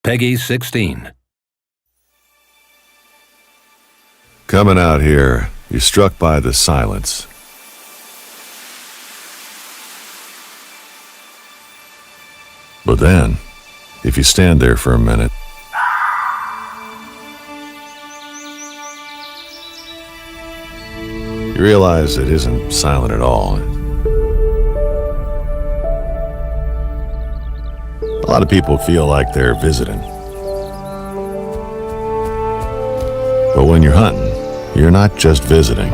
Peggy 16. Coming out here, you're struck by the silence. But then, if you stand there for a minute, you realize it isn't silent at all. A lot of people feel like they're visiting. But when you're hunting, you're not just visiting.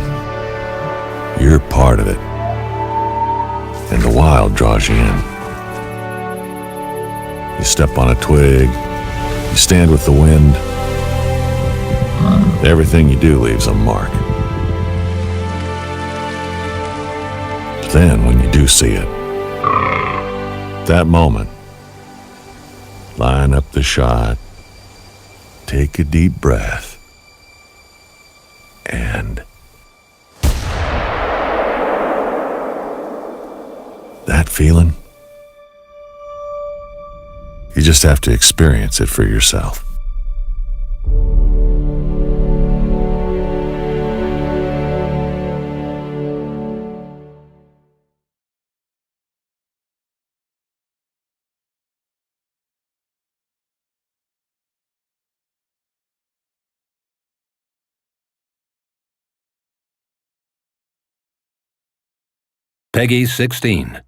You're part of it. And the wild draws you in. You step on a twig, you stand with the wind. Everything you do leaves a mark. But then when you do see it, that moment, line up the shot, take a deep breath, and that feeling, you just have to experience it for yourself. Peggy 16.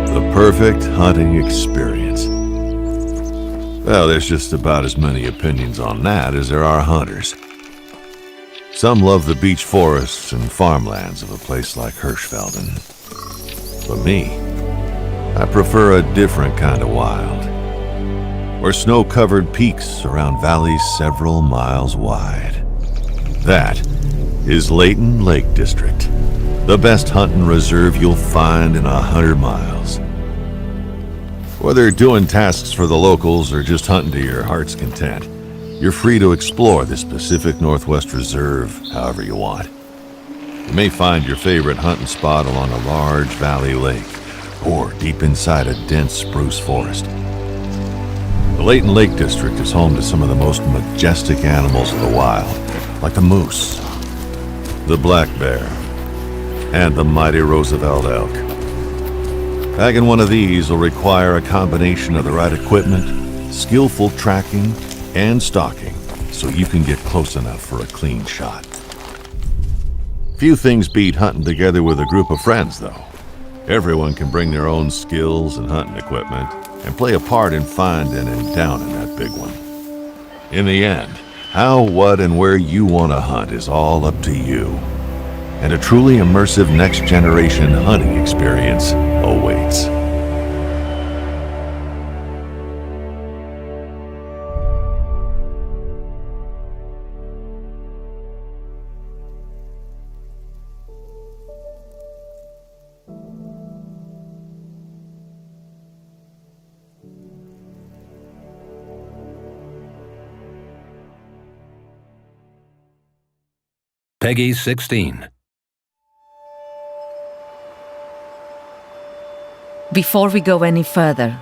The perfect hunting experience. Well, there's just about as many opinions on that as there are hunters. Some love the beech forests and farmlands of a place like Hirschfelden. But me, I prefer a different kind of wild, where snow-covered peaks surround valleys several miles wide. That is Layton Lake District, the best hunting reserve you'll find in 100 miles. Whether doing tasks for the locals or just hunting to your heart's content, you're free to explore this Pacific Northwest Reserve however you want. You may find your favorite hunting spot along a large valley lake or deep inside a dense spruce forest. The Layton Lake District is home to some of the most majestic animals of the wild, like the moose, the black bear, and the mighty Roosevelt elk. Bagging one of these will require a combination of the right equipment, skillful tracking, and stalking so you can get close enough for a clean shot. Few things beat hunting together with a group of friends, though. Everyone can bring their own skills and hunting equipment and play a part in finding and downing that big one. In the end, how, what, and where you want to hunt is all up to you. And a truly immersive next-generation hunting experience awaits. Peggy 16. Before we go any further,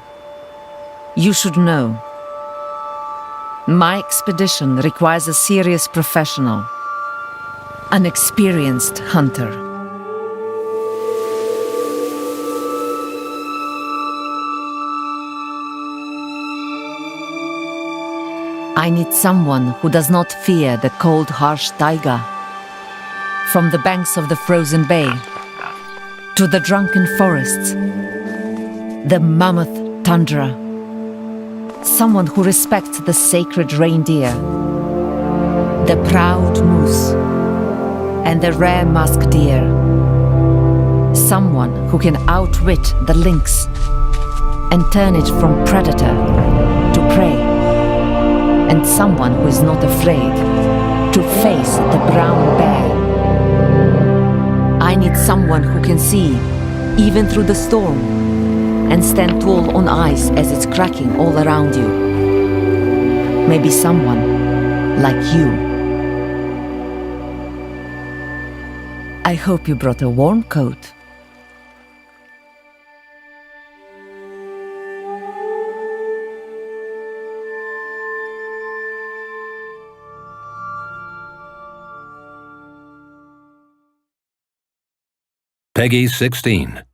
you should know, my expedition requires a serious professional, an experienced hunter. I need someone who does not fear the cold, harsh taiga. From the banks of the frozen bay to the drunken forests, the mammoth tundra. Someone who respects the sacred reindeer, the proud moose, and the rare musk deer. Someone who can outwit the lynx and turn it from predator to prey. And someone who is not afraid to face the brown bear. I need someone who can see even through the storm, and stand tall on ice as it's cracking all around you. Maybe someone like you. I hope you brought a warm coat. Peggy 16.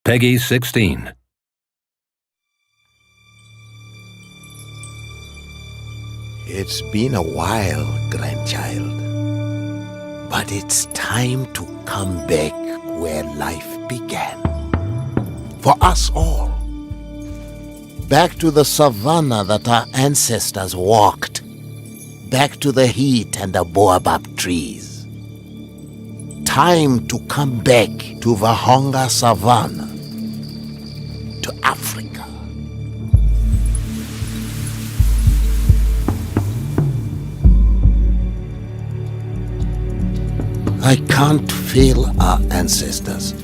Peggy 16. It's been a while, grandchild. But it's time to come back where life began. For us all. Back to the savannah that our ancestors walked. Back to the heat and the baobab trees. Time to come back to Vahonga Savannah. To Africa. I can't fail our ancestors.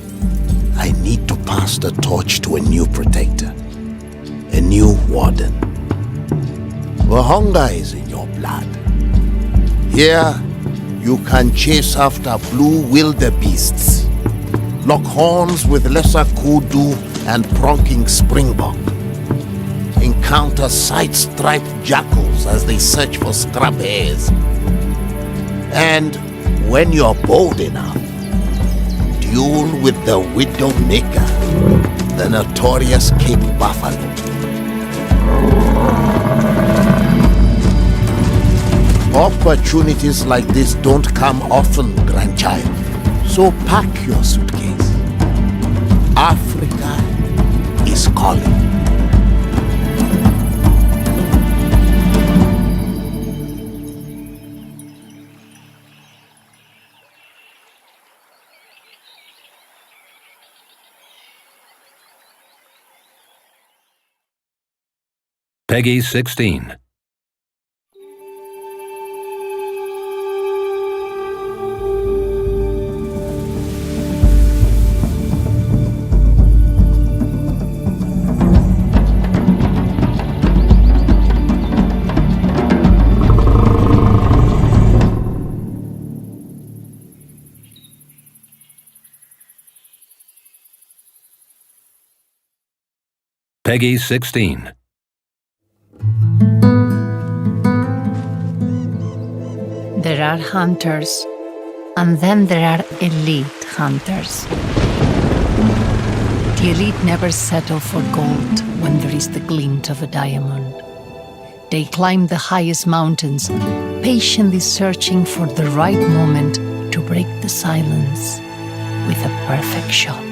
I need to pass the torch to a new protector, a new warden. Vahonga is in your blood. Here, you can chase after blue wildebeests, lock horns with lesser kudu and pronking springbok, encounter side-striped jackals as they search for scrub hares, and when you're bold enough, duel with the widow maker, the notorious Cape Buffalo. Opportunities like this don't come often, grandchild. So pack your suitcase. Africa is calling. Peggy 16. Peggy 16. There are hunters, and then there are elite hunters. The elite never settle for gold when there is the glint of a diamond. They climb the highest mountains, patiently searching for the right moment to break the silence with a perfect shot.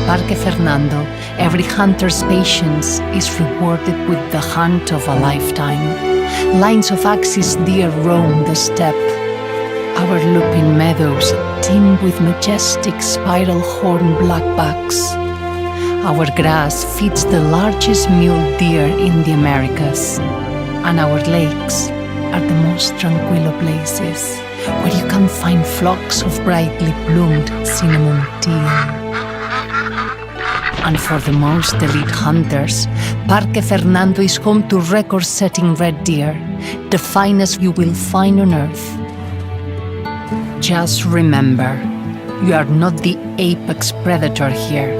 Parque Fernando, every hunter's patience is rewarded with the hunt of a lifetime. Lines of axis deer roam the steppe. Our lupin meadows teem with majestic spiral horn blackbacks. Our grass feeds the largest mule deer in the Americas. And our lakes are the most tranquilo places where you can find flocks of brightly plumed cinnamon teal. And for the most elite hunters, Parque Fernando is home to record-setting red deer, the finest you will find on Earth. Just remember, you are not the apex predator here.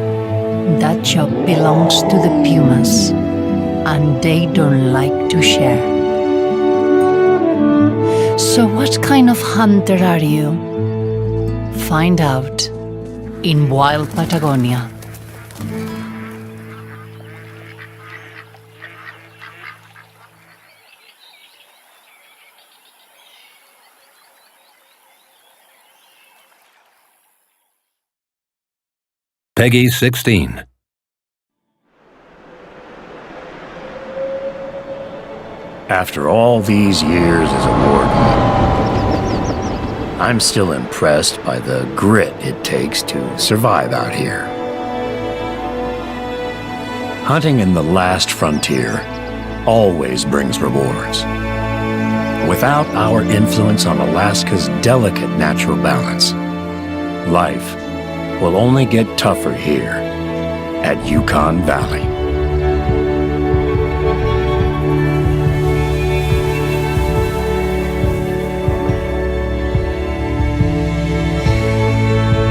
That job belongs to the pumas, and they don't like to share. So what kind of hunter are you? Find out in Wild Patagonia. Peggy 16. After all these years as a warden, I'm still impressed by the grit it takes to survive out here. Hunting in the last frontier always brings rewards. Without our influence on Alaska's delicate natural balance, life will only get tougher here at Yukon Valley.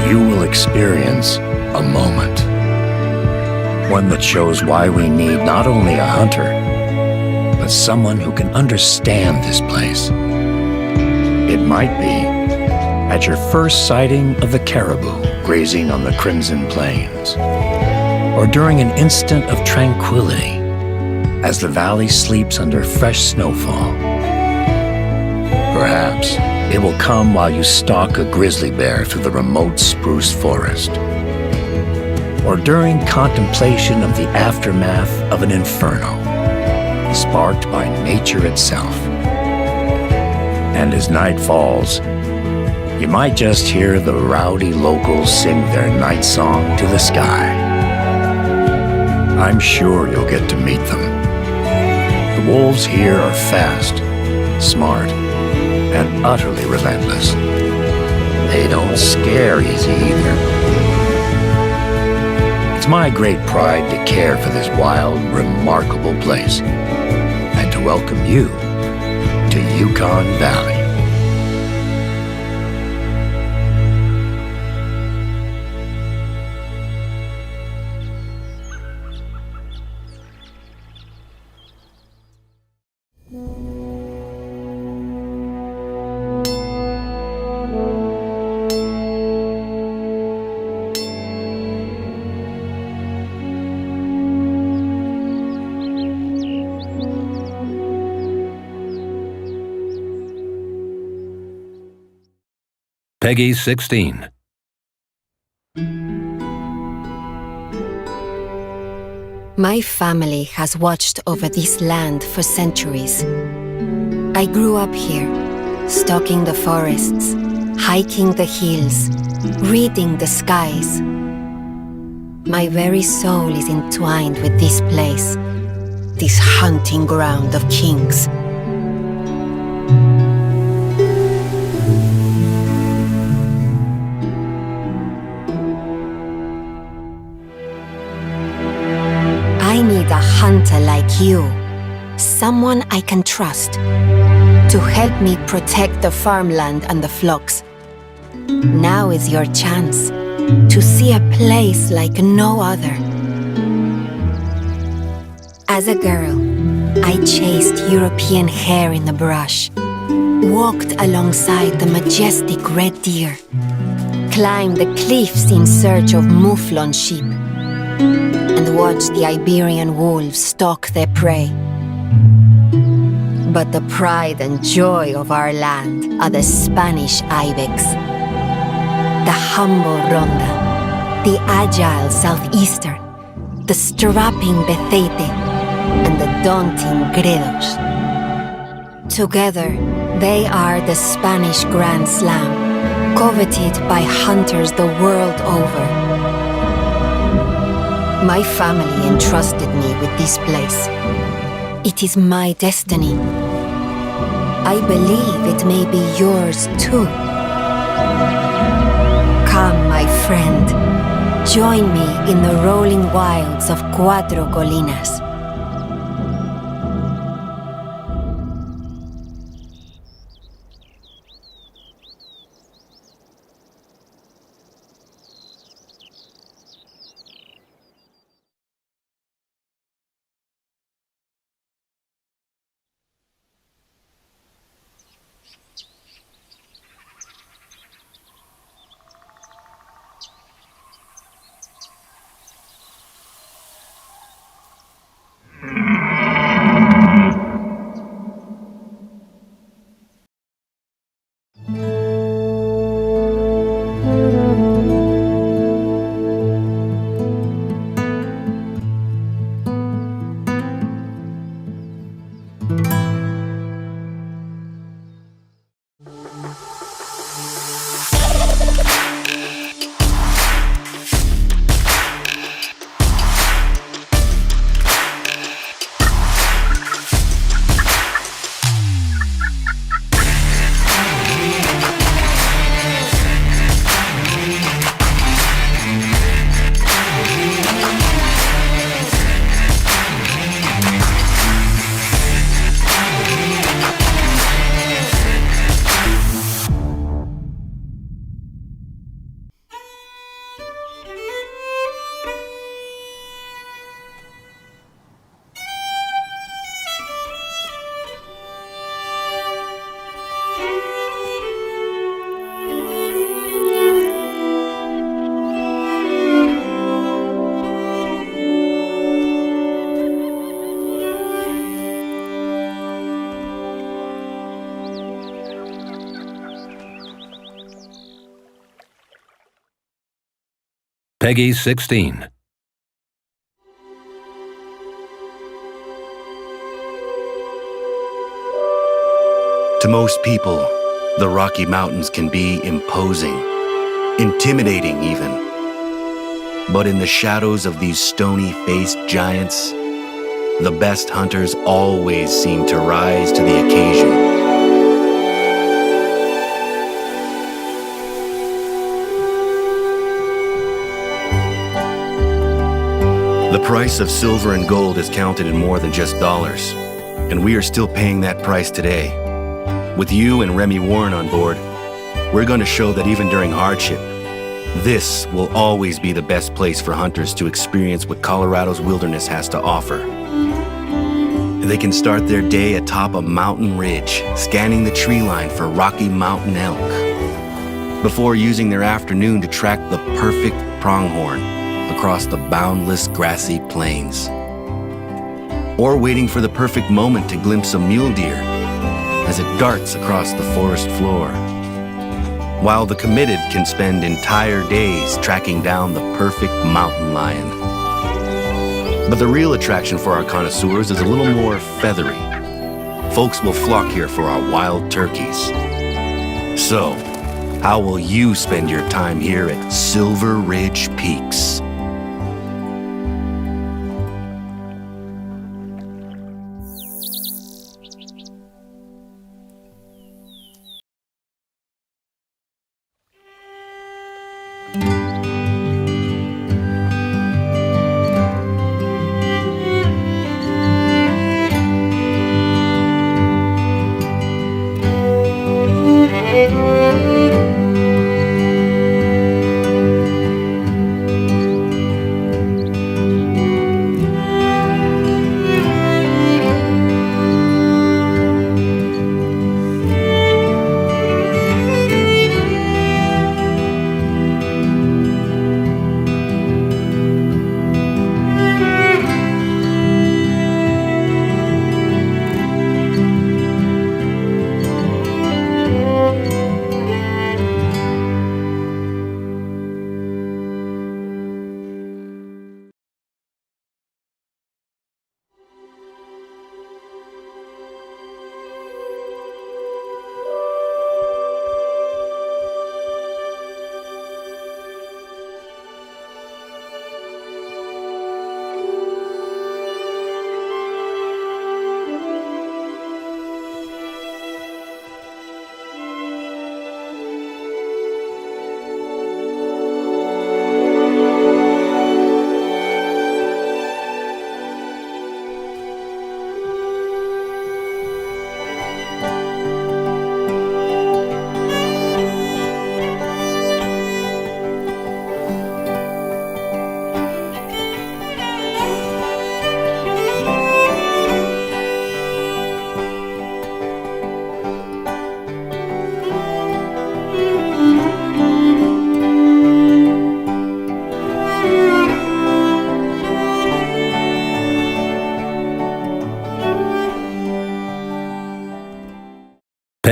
You will experience a moment, one that shows why we need not only a hunter, but someone who can understand this place. It might be at your first sighting of the caribou grazing on the Crimson Plains, or during an instant of tranquility as the valley sleeps under fresh snowfall. Perhaps it will come while you stalk a grizzly bear through the remote spruce forest, or during contemplation of the aftermath of an inferno sparked by nature itself. And as night falls, you might just hear the rowdy locals sing their night song to the sky. I'm sure you'll get to meet them. The wolves here are fast, smart, and utterly relentless. They don't scare easy either. It's my great pride to care for this wild, remarkable place, and to welcome you to Yukon Valley. Peggy 16. My family has watched over this land for centuries. I grew up here, stalking the forests, hiking the hills, reading the skies. My very soul is entwined with this place, this hunting ground of kings. I need a hunter like you, someone I can trust, to help me protect the farmland and the flocks. Now is your chance to see a place like no other. As a girl, I chased European hare in the brush, walked alongside the majestic red deer, climbed the cliffs in search of mouflon sheep, and watched the Iberian wolves stalk their prey. But the pride and joy of our land are the Spanish ibex, the humble ronda, the agile southeastern, the strapping betete, and the daunting gredos. Together, they are the Spanish Grand Slam, coveted by hunters the world over. My family entrusted me with this place. It is my destiny. I believe it may be yours too. Come, my friend. Join me in the rolling wilds of Cuatro Colinas. Peggy 16. To most people, the Rocky Mountains can be imposing, intimidating even. But in the shadows of these stony-faced giants, the best hunters always seem to rise to the occasion. The price of silver and gold is counted in more than just dollars, and we are still paying that price today. With you and Remy Warren on board, we're going to show that even during hardship, this will always be the best place for hunters to experience what Colorado's wilderness has to offer. They can start their day atop a mountain ridge, scanning the tree line for Rocky Mountain elk, before using their afternoon to track the perfect pronghorn across the boundless grassy plains. Or waiting for the perfect moment to glimpse a mule deer as it darts across the forest floor. While the committed can spend entire days tracking down the perfect mountain lion. But the real attraction for our connoisseurs is a little more feathery. Folks will flock here for our wild turkeys. So, how will you spend your time here at Silver Ridge Peaks?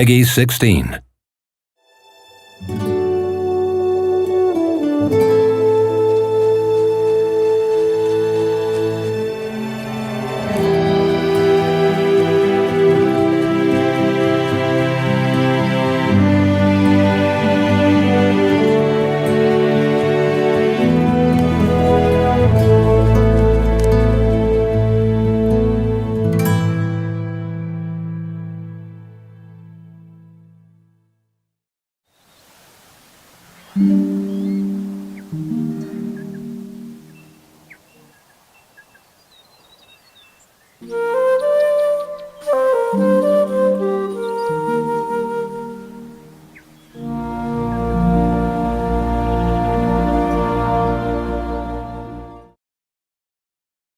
Peggy 16.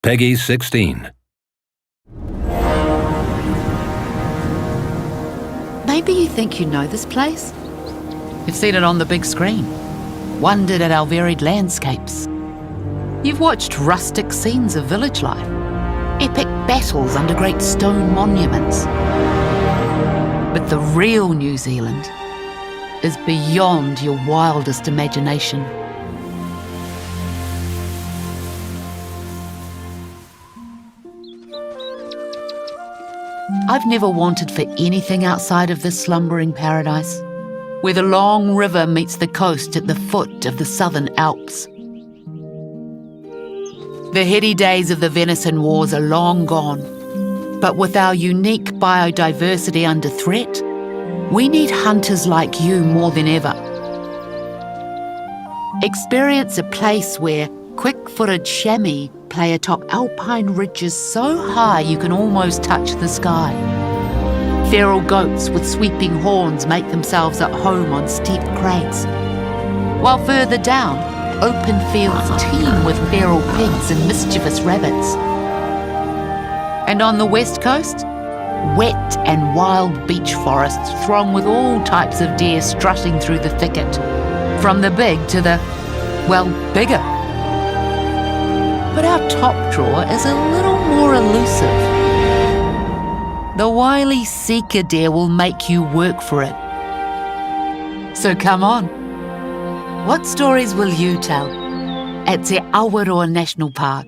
Peggy 16. Maybe you think you know this place? You've seen it on the big screen, wondered at our varied landscapes. You've watched rustic scenes of village life, epic battles under great stone monuments. But the real New Zealand is beyond your wildest imagination. I've never wanted for anything outside of this slumbering paradise, where the long river meets the coast at the foot of the southern Alps. The heady days of the venison wars are long gone, but with our unique biodiversity under threat, we need hunters like you more than ever. Experience a place where quick-footed chamois play atop alpine ridges so high you can almost touch the sky. Feral goats with sweeping horns make themselves at home on steep crags, while further down, open fields teem with feral pigs and mischievous rabbits. And on the west coast, wet and wild beech forests throng with all types of deer strutting through the thicket, from the big to the, well, bigger. But our top drawer is a little more elusive. The wily seeker deer will make you work for it. So come on. What stories will you tell at Te Awaroa National Park?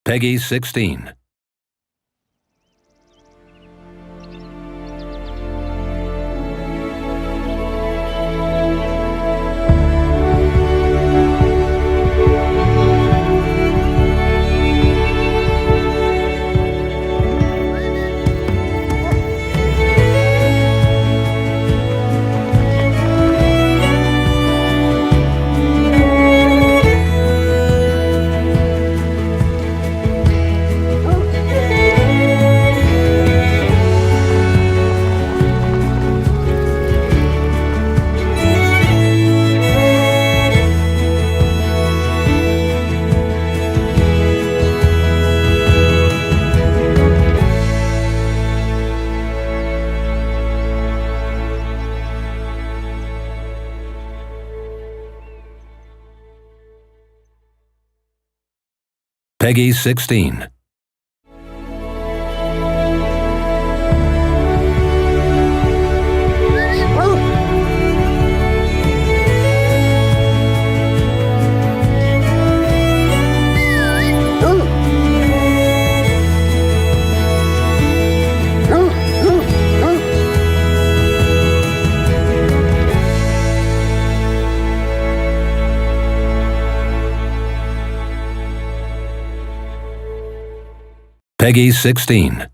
Peggy 16. Peggy 16. Peggy 16.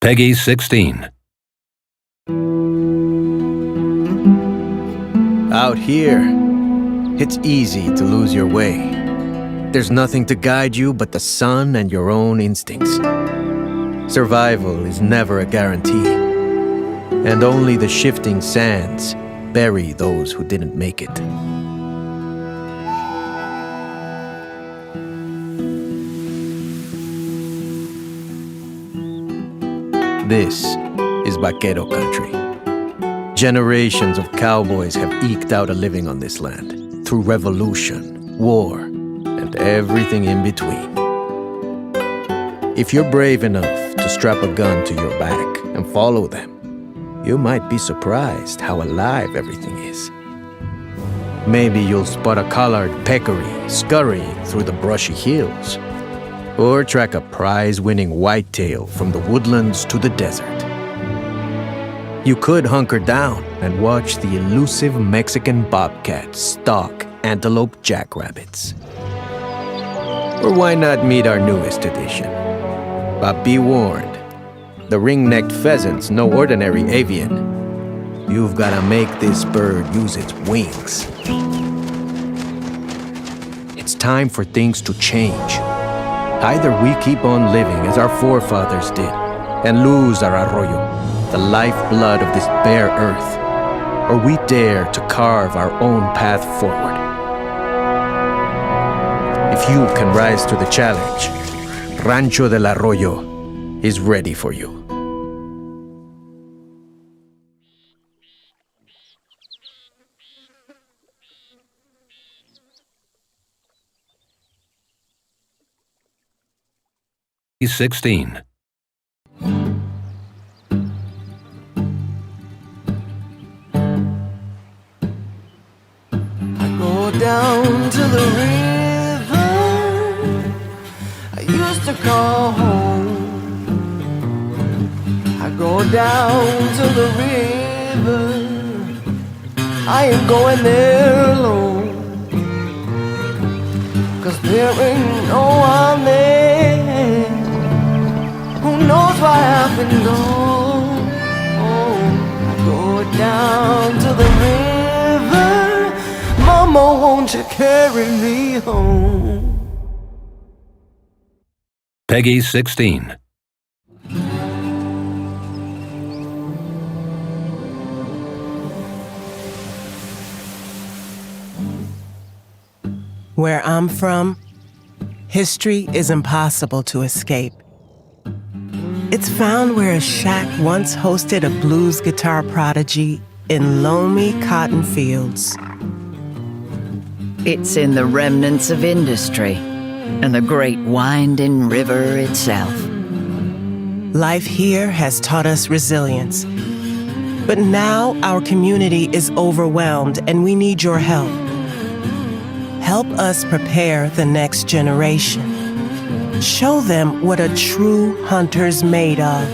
Peggy 16. Out here, it's easy to lose your way. There's nothing to guide you but the sun and your own instincts. Survival is never a guarantee, and only the shifting sands bury those who didn't make it. This is Vaquero country. Generations of cowboys have eked out a living on this land through revolution, war, and everything in between. If you're brave enough to strap a gun to your back and follow them, you might be surprised how alive everything is. Maybe you'll spot a collared peccary scurrying through the brushy hills, or track a prize-winning whitetail from the woodlands to the desert. You could hunker down and watch the elusive Mexican bobcat stalk antelope jackrabbits. Or why not meet our newest addition? But be warned, the ring-necked pheasant's no ordinary avian. You've gotta make this bird use its wings. It's time for things to change. Either we keep on living as our forefathers did and lose our arroyo, the lifeblood of this bare earth, or we dare to carve our own path forward. If you can rise to the challenge, Rancho del Arroyo is ready for you. Peggy 16. Go down to the river I used to call home. I go down to the river, I ain't going there alone, 'cause there ain't no one there who knows why I've been gone. Oh, I go down to the river, Mama, won't you carry me home? Peggy 16. Where I'm from, history is impossible to escape. It's found where a shack once hosted a blues guitar prodigy in loamy cotton fields. It's in the remnants of industry and the great winding river itself. Life here has taught us resilience. But now our community is overwhelmed and we need your help. Help us prepare the next generation. Show them what a true hunter's made of.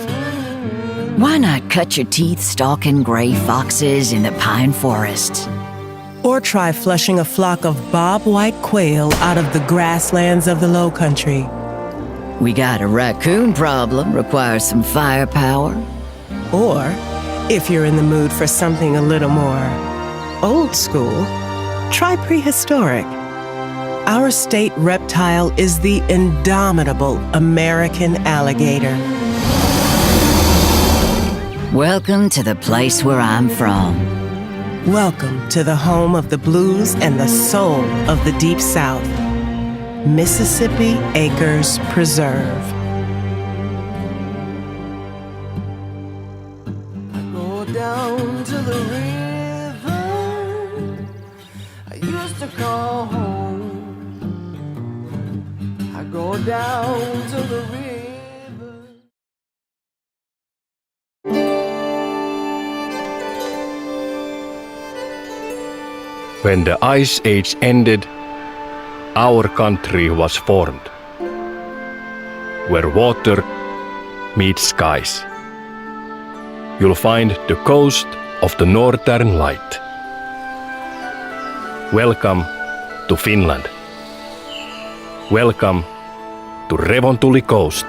Why not cut your teeth stalking gray foxes in the pine forests? Or try flushing a flock of bob-white quail out of the grasslands of the Lowcountry. We got a raccoon problem, requires some firepower. Or, if you're in the mood for something a little more old school, try prehistoric. Our state reptile is the indomitable American alligator. Welcome to the place where I'm from. Welcome to the home of the blues and the soul of the Deep South, Mississippi Acres Preserve. I go down to the river I used to call home. I go down to the river. When the Ice Age ended, our country was formed, where water meets skies. You'll find the coast of the Northern Light. Welcome to Finland. Welcome to Revontuli Coast.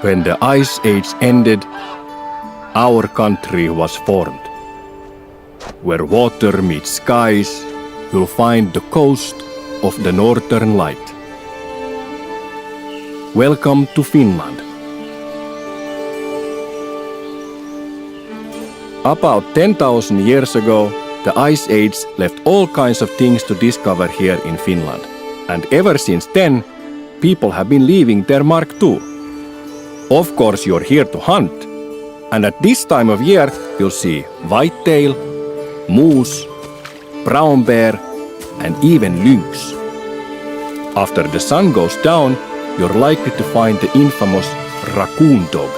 When the Ice Age ended, our country was formed. Where water meets skies, you'll find the coast of the Northern Light. Welcome to Finland. About 10,000 years ago, the Ice Age left all kinds of things to discover here in Finland. And ever since then, people have been leaving their mark too. Of course, you're here to hunt, and at this time of year, you'll see whitetail, moose, brown bear, and even lynx. After the sun goes down, you're likely to find the infamous raccoon dog.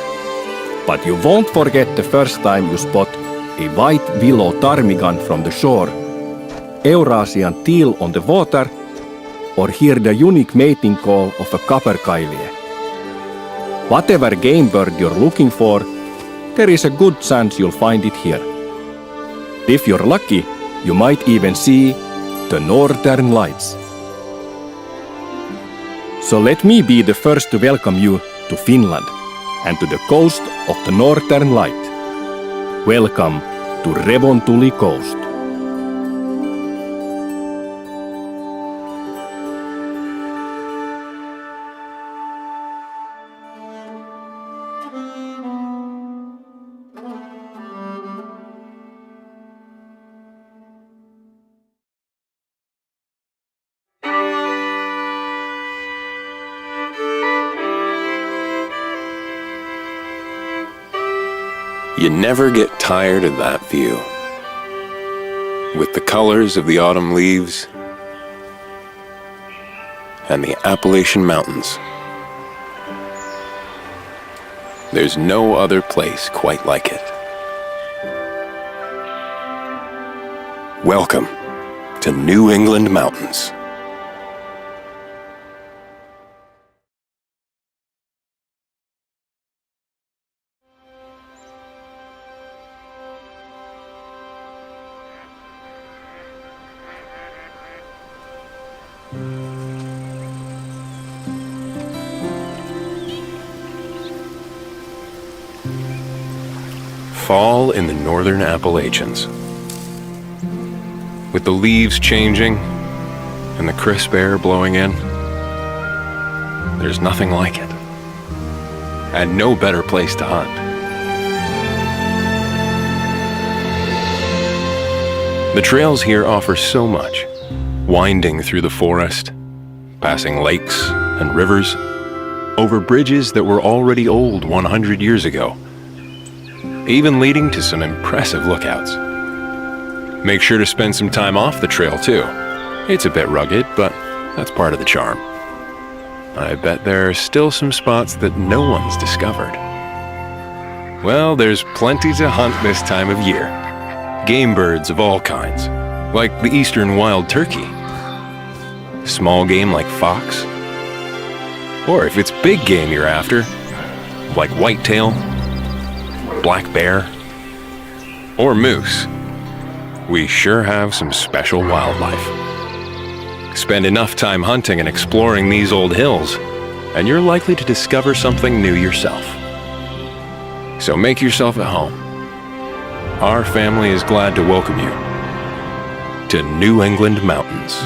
But you won't forget the first time you spot a white willow ptarmigan from the shore, Eurasian teal on the water, or hear the unique mating call of a capercaillie. Whatever game bird you're looking for, there is a good chance you'll find it here. If you're lucky, you might even see the Northern Lights. So let me be the first to welcome you to Finland and to the coast of the Northern Light. Welcome to Revontuli Coast. You never get tired of that view. With the colors of the autumn leaves and the Appalachian Mountains. There's no other place quite like it. Welcome to New England Mountains. Fall in the northern Appalachians. With the leaves changing and the crisp air blowing in, there's nothing like it. And no better place to hunt. The trails here offer so much, winding through the forest, passing lakes and rivers, over bridges that were already old 100 years ago, even leading to some impressive lookouts. Make sure to spend some time off the trail too. It's a bit rugged, but that's part of the charm. I bet there are still some spots that no one's discovered. Well, there's plenty to hunt this time of year. Game birds of all kinds, like the eastern wild turkey. Small game like fox. Or if it's big game you're after, like whitetail, black bear, or moose, we sure have some special wildlife. Spend enough time hunting and exploring these old hills, and you're likely to discover something new yourself. So make yourself at home. Our family is glad to welcome you to New England Mountains.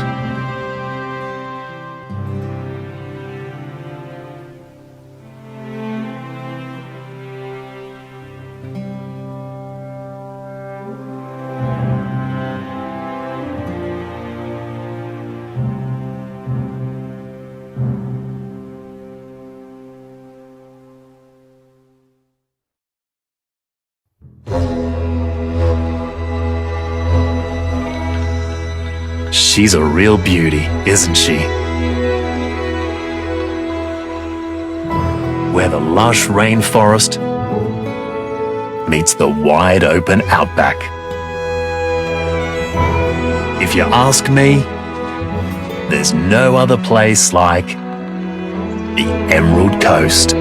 She's a real beauty, isn't she? Where the lush rainforest meets the wide open outback. If you ask me, there's no other place like the Emerald Coast.